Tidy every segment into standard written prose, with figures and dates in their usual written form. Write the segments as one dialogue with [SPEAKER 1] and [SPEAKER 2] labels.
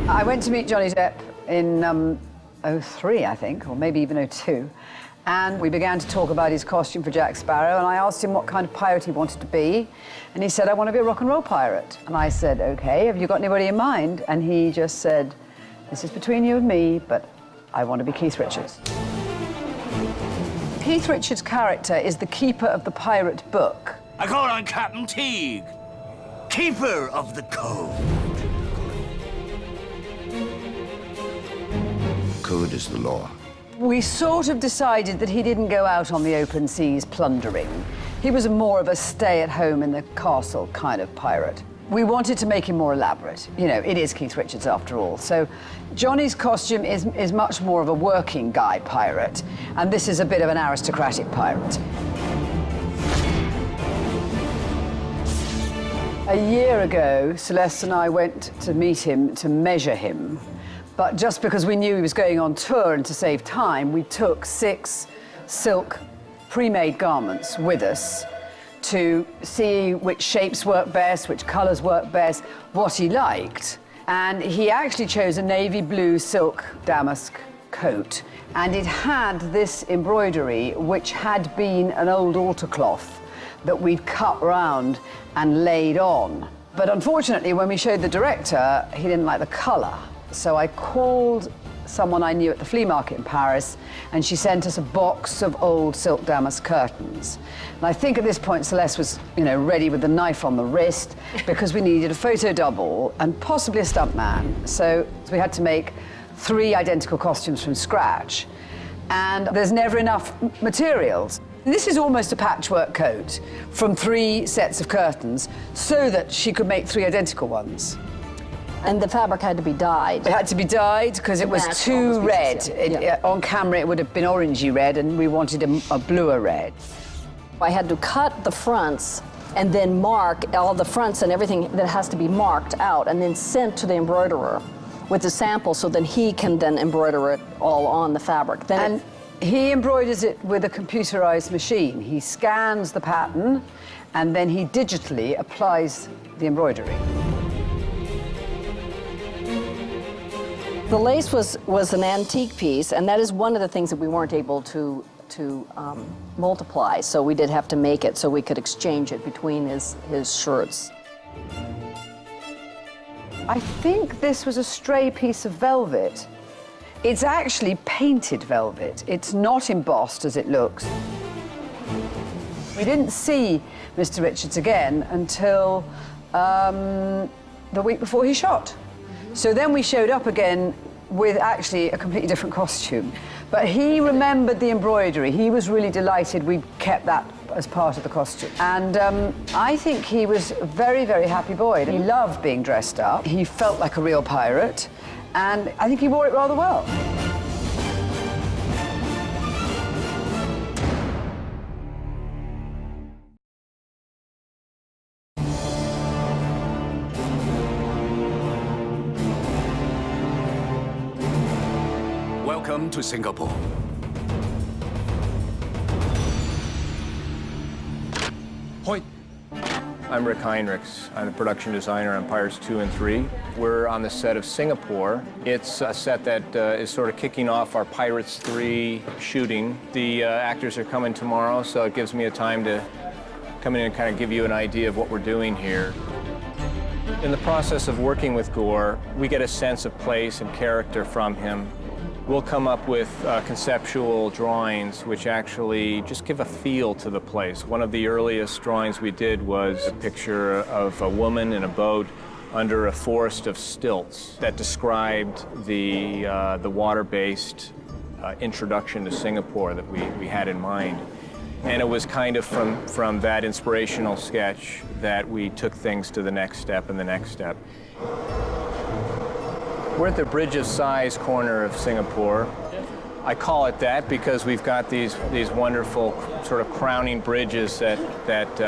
[SPEAKER 1] I went to meet Johnny Depp in '03, I think, or maybe even '02. And we began to talk about his costume for Jack Sparrow, and I asked him what kind of pirate he wanted to be. And he said, I want to be a rock and roll pirate. And I said, okay, have you got anybody in mind? And he just said, this is between you and me, but I want to be Keith Richards. Keith Richards' character is the keeper of the pirate book.
[SPEAKER 2] I call on Captain Teague, keeper of the code.
[SPEAKER 3] Code is the law.
[SPEAKER 1] We sort of decided that he didn't go out on the open seas plundering. He was more of a stay-at-home in the castle kind of pirate. We wanted to make him more elaborate. You know, it is Keith Richards after all. So Johnny's costume is much more of a working guy pirate, and this is a bit of an aristocratic pirate. A year ago, Celeste and I went to meet him to measure him. But just because we knew he was going on tour and to save time, we took 6 silk pre-made garments with us to see which shapes work best, which colors work best, what he liked. And he actually chose a navy blue silk damask coat. And it had this embroidery, which had been an old altar cloth that we'd cut round and laid on. But unfortunately, when we showed the director, he didn't like the color. So I called someone I knew at the flea market in Paris, and she sent us a box of old silk damask curtains. And I think at this point Celeste was, you know, ready with the knife on the wrist because we needed a photo double and possibly a stuntman. So we had to make 3 identical costumes from scratch. And there's never enough materials. This is almost a patchwork coat from 3 sets of curtains so that she could make 3 identical ones.
[SPEAKER 4] And the fabric had to be dyed.
[SPEAKER 1] It had to be dyed because it was too red. On camera, it would have been orangey red, and we wanted a bluer red.
[SPEAKER 4] I had to cut the fronts and then mark all the fronts and everything that has to be marked out and then sent to the embroiderer with the sample so that he can then embroider it all on the fabric. Then
[SPEAKER 1] he embroiders it with a computerized machine. He scans the pattern, and then he digitally applies the embroidery.
[SPEAKER 4] The lace was an antique piece, and that is one of the things that we weren't able to multiply, so we did have to make it so we could exchange it between his shirts.
[SPEAKER 1] I think this was a stray piece of velvet. It's actually painted velvet. It's not embossed as it looks. We didn't see Mr. Richards again until the week before he shot. So then we showed up again with actually a completely different costume. But he remembered the embroidery. He was really delighted we kept that as part of the costume. And I think he was a very, very happy boy. He loved being dressed up. He felt like a real pirate. And I think he wore it rather well.
[SPEAKER 2] Welcome to Singapore.
[SPEAKER 5] Point. I'm Rick Heinrichs. I'm the production designer on Pirates 2 and 3. We're on the set of Singapore. It's a set that is sort of kicking off our Pirates 3 shooting. The actors are coming tomorrow, so it gives me a time to come in and kind of give you an idea of what we're doing here. In the process of working with Gore, we get a sense of place and character from him. We'll come up with conceptual drawings which actually just give a feel to the place. One of the earliest drawings we did was a picture of a woman in a boat under a forest of stilts that described the water-based introduction to Singapore that we had in mind. And it was kind of from that inspirational sketch that we took things to the next step and the next step. We're at the Bridge of Sighs corner of Singapore. I call it that because we've got these wonderful sort of crowning bridges that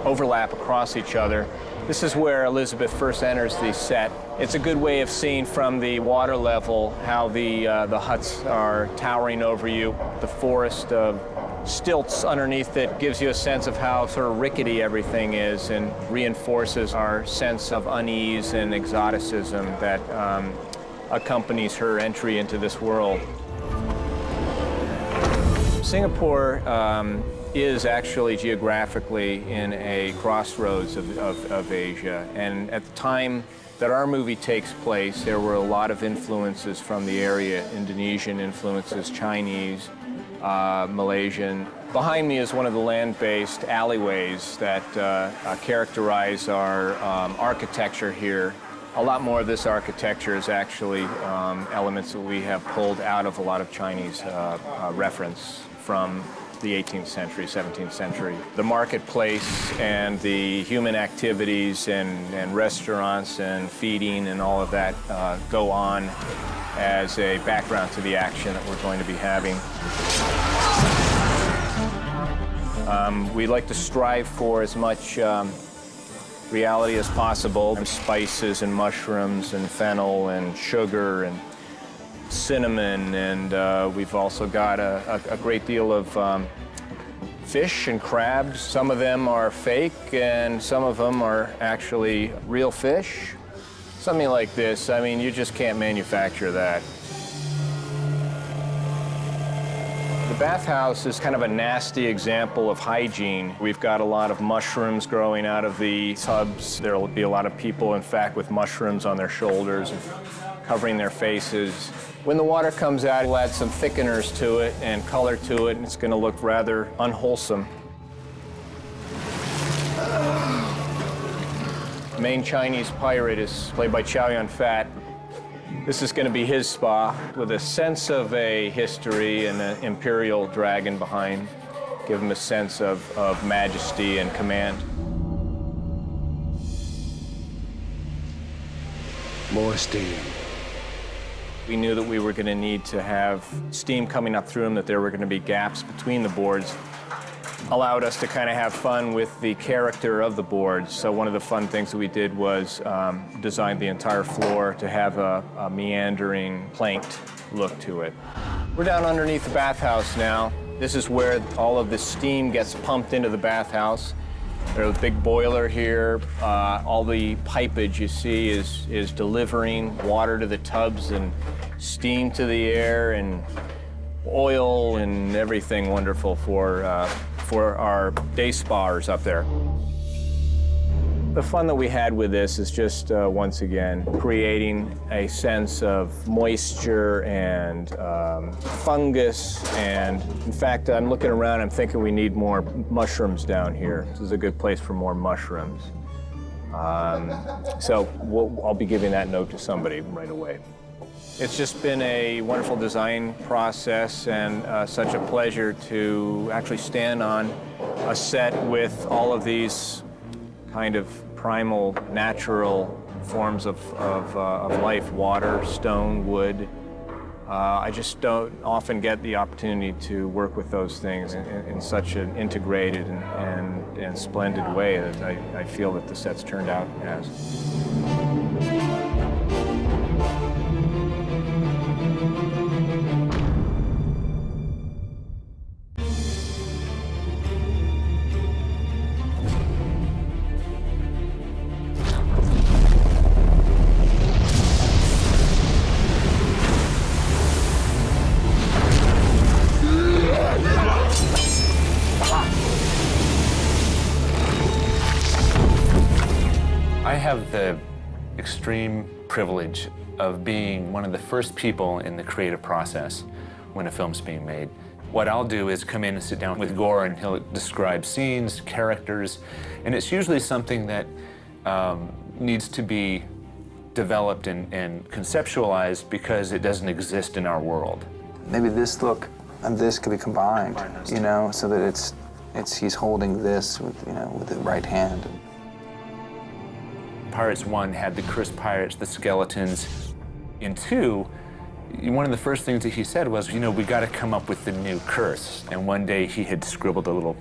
[SPEAKER 5] overlap across each other. This is where Elizabeth first enters the set. It's a good way of seeing from the water level how the huts are towering over you. The forest of stilts underneath it gives you a sense of how sort of rickety everything is and reinforces our sense of unease and exoticism that accompanies her entry into this world. Singapore is actually geographically in a crossroads of Asia, and at the time that our movie takes place, there were a lot of influences from the area, Indonesian influences, Chinese, Malaysian. Behind me is one of the land-based alleyways that characterize our architecture here. A lot more of this architecture is actually elements that we have pulled out of a lot of Chinese reference from the 18th century, 17th century. The marketplace and the human activities and restaurants and feeding and all of that go on as a background to the action that we're going to be having. We like to strive for as much reality as possible. Spices and mushrooms and fennel and sugar and cinnamon, and we've also got a great deal of fish and crabs. Some of them are fake and some of them are actually real fish. Something like this, I mean, you just can't manufacture that. The bathhouse is kind of a nasty example of hygiene. We've got a lot of mushrooms growing out of the tubs. There will be a lot of people, in fact, with mushrooms on their shoulders and covering their faces. When the water comes out, we'll add some thickeners to it and color to it, and it's going to look rather unwholesome. The main Chinese pirate is played by Chow Yun-fat. This is going to be his spa with a sense of a history and an imperial dragon behind. Give him a sense of majesty and command.
[SPEAKER 3] More steam.
[SPEAKER 5] We knew that we were going to need to have steam coming up through them, that there were going to be gaps between the boards. Allowed us to kind of have fun with the character of the boards. So one of the fun things that we did was design the entire floor to have a meandering, planked look to it. We're down underneath the bathhouse now. This is where all of the steam gets pumped into the bathhouse. There's a big boiler here. All the pipage you see is delivering water to the tubs and steam to the air and oil and everything wonderful for our day spars up there. The fun that we had with this is just, once again, creating a sense of moisture and fungus. And in fact, I'm looking around, I'm thinking we need more mushrooms down here. This is a good place for more mushrooms. So I'll be giving that note to somebody right away. It's just been a wonderful design process and such a pleasure to actually stand on a set with all of these kind of primal, natural forms of life, water, stone, wood. I just don't often get the opportunity to work with those things in such an integrated and splendid way that I feel that the set's turned out as.
[SPEAKER 6] I have the extreme privilege of being one of the first people in the creative process when a film's being made. What I'll do is come in and sit down with Gore and he'll describe scenes, characters, and it's usually something that needs to be developed and conceptualized because it doesn't exist in our world.
[SPEAKER 7] Maybe this look and this could be combined, you know, so that he's holding this with, you know, with the right hand.
[SPEAKER 6] Pirates 1 had the cursed pirates, the skeletons. In 2, one of the first things that he said was, you know, we got to come up with the new curse. And one day he had scribbled a little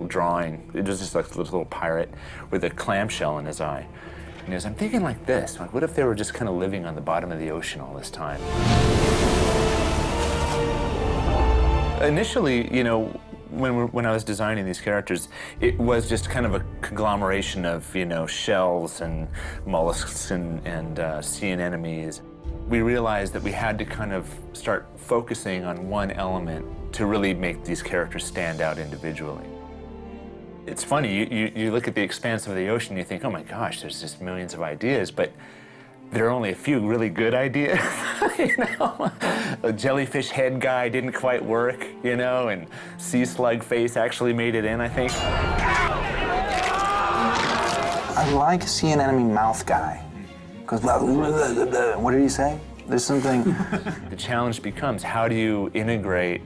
[SPEAKER 6] drawing. It was just like a little pirate with a clamshell in his eye. And he goes, I'm thinking like this, like what if they were just kind of living on the bottom of the ocean all this time? Initially, you know, when I was designing these characters, it was just kind of a conglomeration of, you know, shells and mollusks and sea anemones. we realized that we had to kind of start focusing on one element to really make these characters stand out individually. It's funny, you look at the expanse of the ocean, you think, oh my gosh, there's just millions of ideas, but there are only a few really good ideas, you know? A jellyfish head guy didn't quite work, you know, and sea slug face actually made it in, I think.
[SPEAKER 7] I like sea anemone mouth guy. Because what did he say? There's something.
[SPEAKER 6] The challenge becomes, how do you integrate,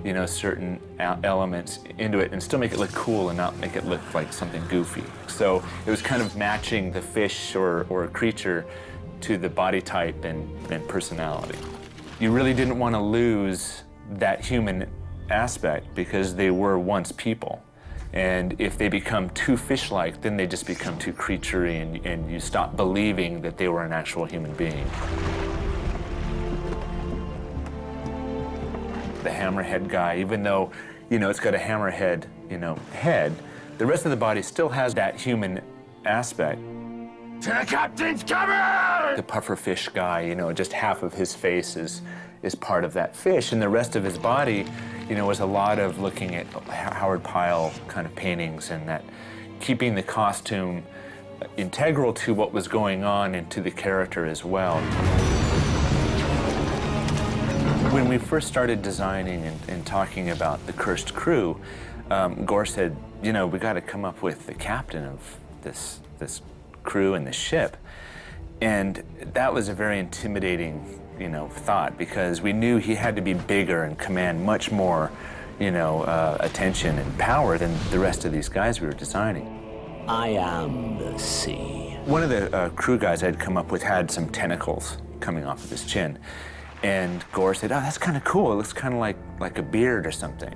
[SPEAKER 6] you know, certain elements into it and still make it look cool and not make it look like something goofy? So it was kind of matching the fish or creature to the body type and personality. You really didn't want to lose that human aspect because they were once people. And if they become too fish-like, then they just become too creaturey and you stop believing that they were an actual human being. The hammerhead guy, even though, you know, it's got a hammerhead, you know, head, the rest of the body still has that human aspect.
[SPEAKER 2] To the captain's cabin!
[SPEAKER 6] The pufferfish guy, you know, just half of his face is part of that fish, and the rest of his body, you know, was a lot of looking at Howard Pyle kind of paintings and that keeping the costume integral to what was going on and to the character as well. When we first started designing and talking about the cursed crew, Gore said, you know, we got to come up with the captain of this crew and the ship. And that was a very intimidating, you know, thought, because we knew he had to be bigger and command much more, you know, attention and power than the rest of these guys we were designing.
[SPEAKER 2] I am the sea.
[SPEAKER 6] One of the crew guys I'd come up with had some tentacles coming off of his chin. And Gore said, oh, that's kind of cool. It looks kind of like a beard or something.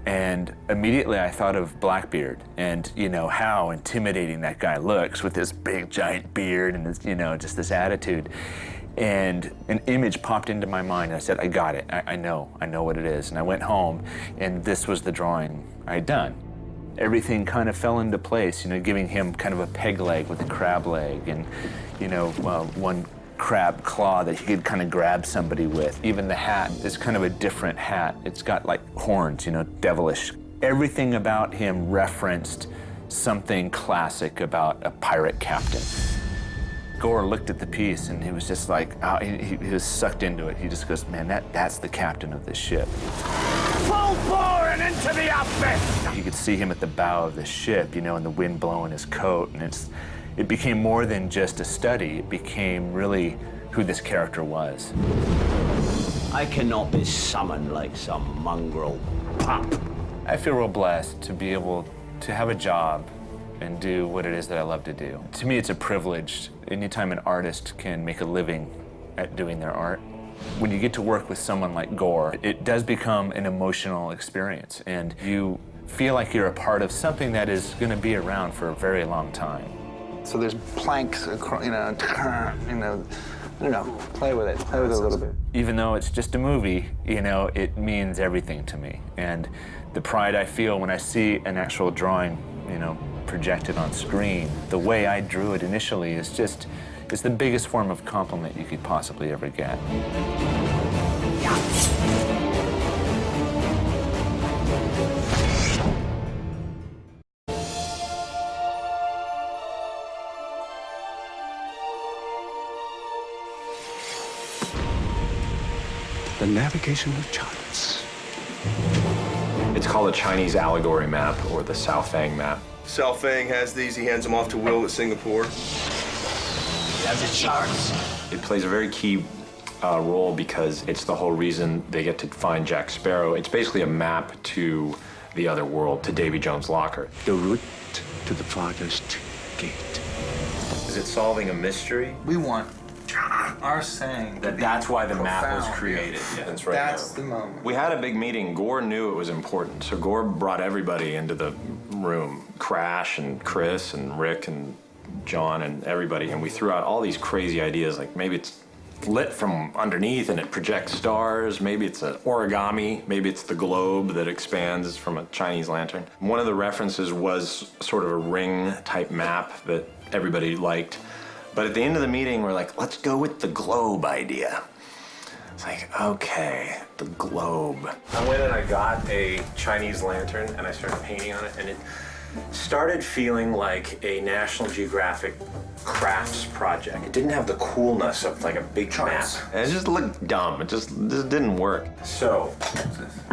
[SPEAKER 6] And immediately I thought of Blackbeard and, you know, how intimidating that guy looks with this big giant beard and this, you know, just this attitude. And an image popped into my mind. I said, I got it. I know what it is. And I went home and this was the drawing I'd done. Everything kind of fell into place, you know, giving him kind of a peg leg with a crab leg and, you know, one crab claw that he could kind of grab somebody with. Even the hat is kind of a different hat. It's got like horns, you know, devilish. Everything about him referenced something classic about a pirate captain. Gore looked at the piece and he was just like, oh, he was sucked into it. He just goes, man, that's the captain of this ship.
[SPEAKER 2] Full bore and into the outfit!
[SPEAKER 6] You could see him at the bow of the ship, you know, and the wind blowing his coat, and it became more than just a study. It became really who this character was.
[SPEAKER 2] I cannot be summoned like some mongrel pup.
[SPEAKER 6] I feel real blessed to be able to have a job and do what it is that I love to do. To me, it's a privilege. Anytime an artist can make a living at doing their art, when you get to work with someone like Gore, it does become an emotional experience, and you feel like you're a part of something that is going to be around for a very long time.
[SPEAKER 7] So there's planks, you know, I don't know, play with it a little bit.
[SPEAKER 6] Even though it's just a movie, you know, it means everything to me. And the pride I feel when I see an actual drawing, you know, projected on screen, the way I drew it initially is just, it's the biggest form of compliment you could possibly ever get.
[SPEAKER 3] The navigation of charts.
[SPEAKER 8] It's called a Chinese allegory map, or the Sao Fang map.
[SPEAKER 9] Sao Fang has these. He hands them off to Will at Singapore.
[SPEAKER 2] That's the charts.
[SPEAKER 8] It plays a very key role because it's the whole reason they get to find Jack Sparrow. It's basically a map to the other world, to Davy Jones' locker.
[SPEAKER 3] The route to the farthest gate.
[SPEAKER 8] Is it solving a mystery?
[SPEAKER 7] We want our saying
[SPEAKER 8] That's why the map was created. Yeah, that's right.
[SPEAKER 7] That's the moment.
[SPEAKER 8] We had a big meeting. Gore knew it was important, so Gore brought everybody into the room. Crash and Chris and Rick and John and everybody, and we threw out all these crazy ideas, like maybe it's lit from underneath and it projects stars, maybe it's an origami, maybe it's the globe that expands from a Chinese lantern. One of the references was sort of a ring type map that everybody liked. But at the end of the meeting, we're like, let's go with the globe idea. It's like, okay, the globe. I went and I got a Chinese lantern and I started painting on it, and it started feeling like a National Geographic crafts project. It didn't have the coolness of like a big map. And it just looked dumb. It just didn't work. So,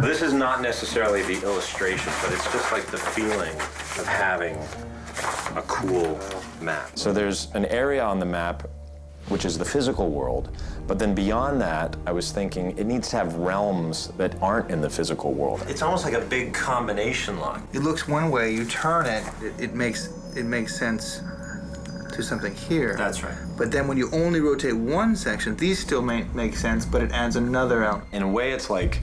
[SPEAKER 8] this is not necessarily the illustration, but it's just like the feeling of having a cool map. So there's an area on the map which is the physical world, but then beyond that, I was thinking it needs to have realms that aren't in the physical world. It's almost like a big combination lock.
[SPEAKER 7] It looks one way, you turn it, it makes sense to something here.
[SPEAKER 8] That's right.
[SPEAKER 7] But then when you only rotate one section, these still make sense, but it adds another element.
[SPEAKER 8] In a way, it's like,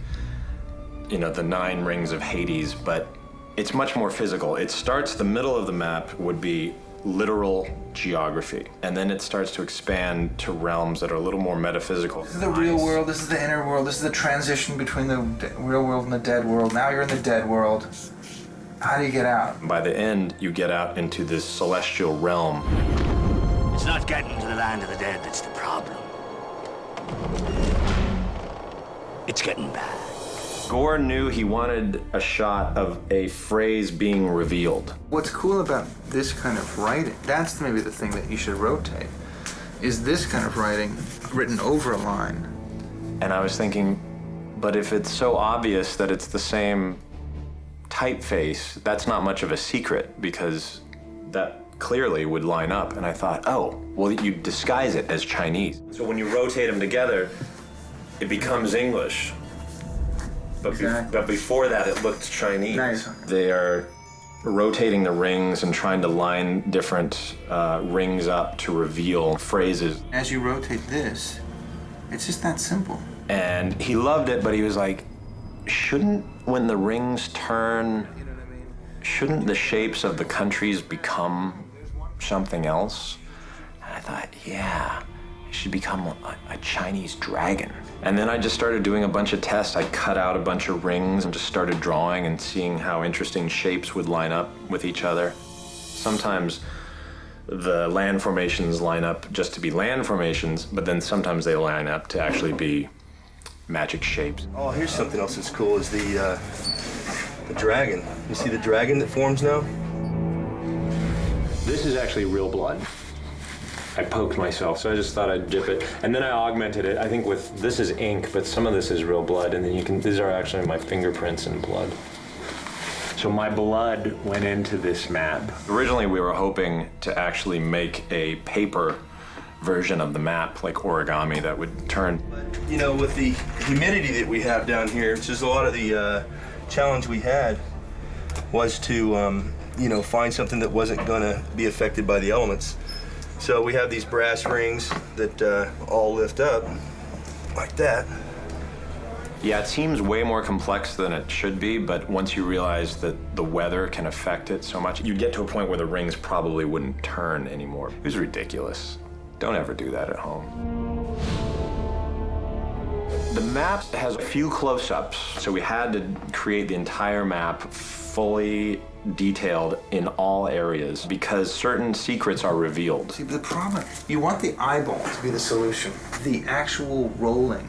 [SPEAKER 8] you know, the 9 rings of Hades, but it's much more physical. It starts, the middle of the map would be literal geography, and then it starts to expand to realms that are a little more metaphysical.
[SPEAKER 7] This is the real world, this is the inner world, this is the transition between the real world and the dead world. Now you're in the dead world. How do you get out?
[SPEAKER 8] By the end, you get out into this celestial realm.
[SPEAKER 2] It's not getting to the land of the dead that's the problem. It's getting back.
[SPEAKER 8] Gore knew he wanted a shot of a phrase being revealed.
[SPEAKER 7] What's cool about this kind of writing, that's maybe the thing that you should rotate, is this kind of writing written over a line.
[SPEAKER 8] And I was thinking, but if it's so obvious that it's the same typeface, that's not much of a secret, because that clearly would line up. And I thought, oh, well, you disguise it as Chinese. So when you rotate them together, it becomes English. But, but before that, it looked Chinese.
[SPEAKER 7] Nice.
[SPEAKER 8] They are rotating the rings and trying to line different rings up to reveal phrases.
[SPEAKER 7] As you rotate this, it's just that simple.
[SPEAKER 8] And he loved it, but he was like, shouldn't, when the rings turn, shouldn't the shapes of the countries become something else? And I thought, yeah, it should become a Chinese dragon. And then I just started doing a bunch of tests. I cut out a bunch of rings and just started drawing and seeing how interesting shapes would line up with each other. Sometimes the land formations line up just to be land formations, but then sometimes they line up to actually be magic shapes.
[SPEAKER 9] Oh, here's something else that's cool, is the dragon. You see the dragon that forms now?
[SPEAKER 5] This is actually real blood. I poked myself, so I just thought I'd dip it. And then I augmented it, I think with, this is ink, but some of this is real blood, and then you can, these are actually my fingerprints in blood. So my blood went into this map.
[SPEAKER 8] Originally, we were hoping to actually make a paper version of the map, like origami, that would turn.
[SPEAKER 9] You know, with the humidity that we have down here, it's just a lot of the challenge we had was to, you know, find something that wasn't gonna be affected by the elements. So we have these brass rings that all lift up like that.
[SPEAKER 8] Yeah, it seems way more complex than it should be, but once you realize that the weather can affect it so much, you get to a point where the rings probably wouldn't turn anymore. It was ridiculous. Don't ever do that at home. The map has a few close-ups, so we had to create the entire map fully detailed in all areas because certain secrets are revealed.
[SPEAKER 7] See, the problem, you want the eyeball to be the solution. The actual rolling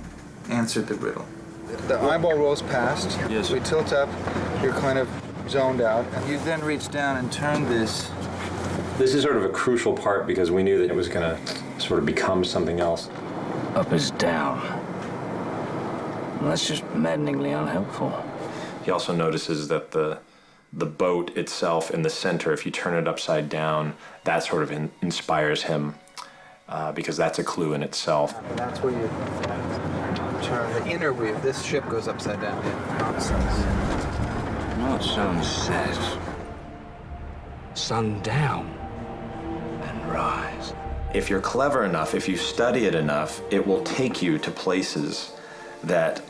[SPEAKER 7] answered the riddle. The eyeball rolls past,
[SPEAKER 8] yes.
[SPEAKER 7] We tilt up, you're kind of zoned out, and you then reach down and turn this.
[SPEAKER 5] This is sort of a crucial part because we knew that it was gonna sort of become something else.
[SPEAKER 2] Up is down. Well, that's just maddeningly unhelpful.
[SPEAKER 8] He also notices that the boat itself in the center, if you turn it upside down, that sort of inspires him because that's a clue in itself.
[SPEAKER 7] And that's where you turn the inner wheel. This ship goes upside down. Yeah.
[SPEAKER 2] Not sunset. Sundown and rise.
[SPEAKER 8] If you're clever enough, if you study it enough, it will take you to places that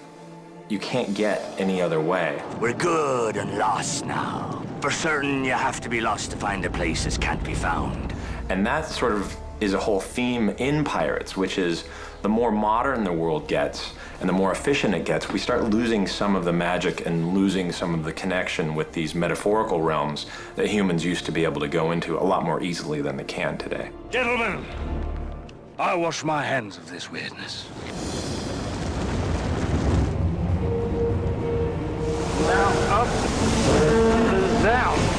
[SPEAKER 8] you can't get any other way.
[SPEAKER 2] We're good and lost now. For certain, you have to be lost to find the places can't be found.
[SPEAKER 8] And that sort of is a whole theme in Pirates, which is the more modern the world gets and the more efficient it gets, we start losing some of the magic and losing some of the connection with these metaphorical realms that humans used to be able to go into a lot more easily than they can today.
[SPEAKER 3] Gentlemen, I wash my hands of this weirdness.
[SPEAKER 2] Now up, down.